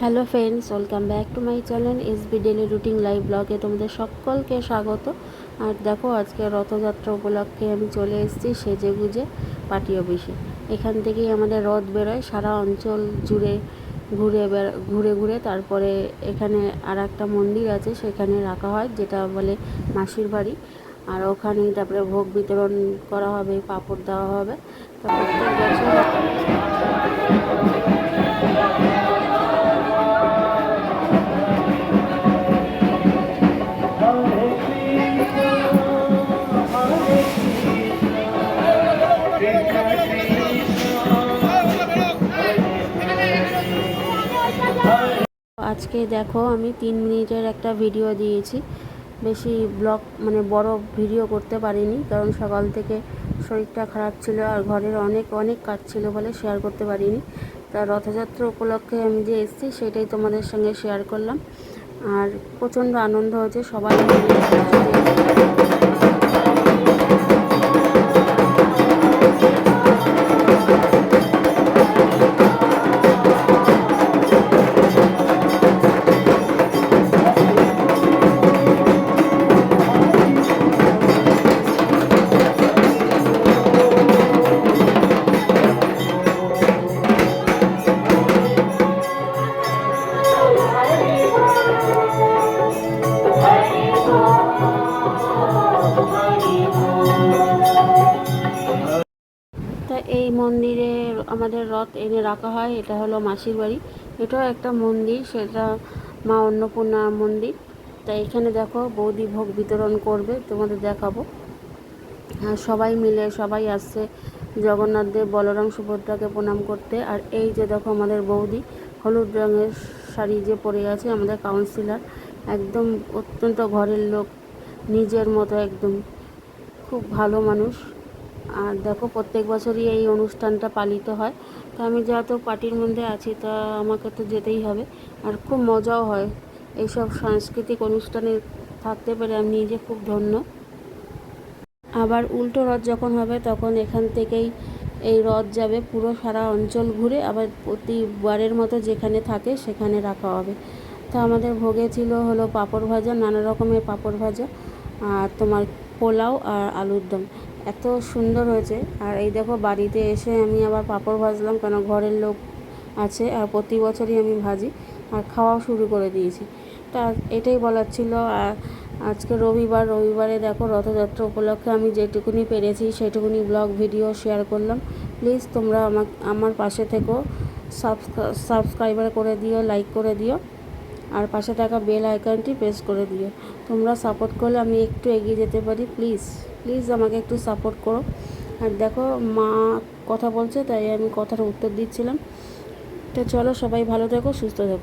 Hello friends, welcome back to my channel SB daily routine live ব্লগে তোমাদের সকলকে স্বাগত। আর দেখো, আজকে রথযাত্রা উপলক্ষে আমি চলে এসেছি সেজেগুজে পার্টি অফিসে। এখান থেকেই আমাদের রথ বেরোয় সারা অঞ্চল জুড়ে ঘুরে ঘুরে তারপরে এখানে আর একটা মন্দির আছে, সেখানে রাখা হয়, যেটা বলে মাসির বাড়ি। আর ওখানেই তারপরে ভোগ বিতরণ করা হবে, পাঁপড় দেওয়া হবে। তো প্রত্যেক বছর আজকে দেখো, আমি 3 মিনিটের একটা ভিডিও দিয়েছি। বেশি ব্লগ বড় ভিডিও করতে পারিনি, কারণ সকাল থেকে শরীরটা খারাপ ছিল আর ঘরের অনেক অনেক কাজ ছিল বলে শেয়ার করতে পারিনি। তা রথযাত্রা উপলক্ষে আমি যে এসেছি সেটাই তোমাদের সঙ্গে শেয়ার করলাম। আর প্রচণ্ড আনন্দ হয়েছে সবাই তা এই মন্দিরে আমাদের রথ এনে রাখা হয়। এটা হলো মাসির বাড়ি, এটাও একটা মন্দির, সেটা মা অন্নপূর্ণা মন্দির। তাই এখানে দেখো বৌদি ভোগ বিতরণ করবে, তোমাদের দেখাবো। আর সবাই মিলে সবাই আসছে জগন্নাথ দেব বলরাম সুভদ্রাকে প্রণাম করতে। আর এই যে দেখো আমাদের বৌদি হলুদ রঙের শাড়ি যে পরে আছে, আমাদের কাউন্সিলর, একদম অত্যন্ত ঘরের লোক, নিজের মতো, একদম খুব ভালো মানুষ। আর দেখো, প্রত্যেক বছরই এই অনুষ্ঠানটা পালিত হয়। তো আমি যেহেতু পার্টির মধ্যে আছি, তা আমাকে তো যেতেই হবে। আর খুব মজাও হয় এইসব সাংস্কৃতিক অনুষ্ঠানে থাকতে পেরে, আমি নিজে খুব ধন্য। আবার উল্টো রথ যখন হবে, তখন এখান থেকেই এই রথ যাবে পুরো সারা অঞ্চল ঘুরে, আবার প্রতিবারের মতো যেখানে থাকে সেখানে রাখা হবে। তো আমাদের ভোগে ছিল হলো পাঁপড় ভাজা, নানা রকমের পাঁপড় ভাজা, আর তোমার পোলাও আর আলুর দম। এত সুন্দর হয়েছে। আর এই দেখো, বাড়িতে এসে আমি আবার পাঁপড় ভাজলাম, কেন ঘরের লোক আছে আর প্রতি বছরই আমি ভাজি, আর খাওয়াও শুরু করে দিয়েছি। তা এটাই বলার ছিল। আর আজকে রবিবারে দেখো, রথযাত্রা উপলক্ষে আমি যেটুকুনি পেরেছি সেটুকুনি ব্লগ ভিডিও শেয়ার করলাম। প্লিজ তোমরা আমার পাশে থেকো, সাবস্ক্রাইবার করে দিও, লাইক করে দিও, আর পাশে থাকা বেল আইকনটি প্রেস করে দিও। তোমরা সাপোর্ট করলে আমি একটু এগিয়ে যেতে পারি। প্লিজ প্লিজ আমাকে একটু সাপোর্ট করো। আর দেখো, মা কথা বলছে, তাই আমি কথার উত্তর দিচ্ছিলাম। তো চলো, সবাই ভালো থেকো, সুস্থ থেকো।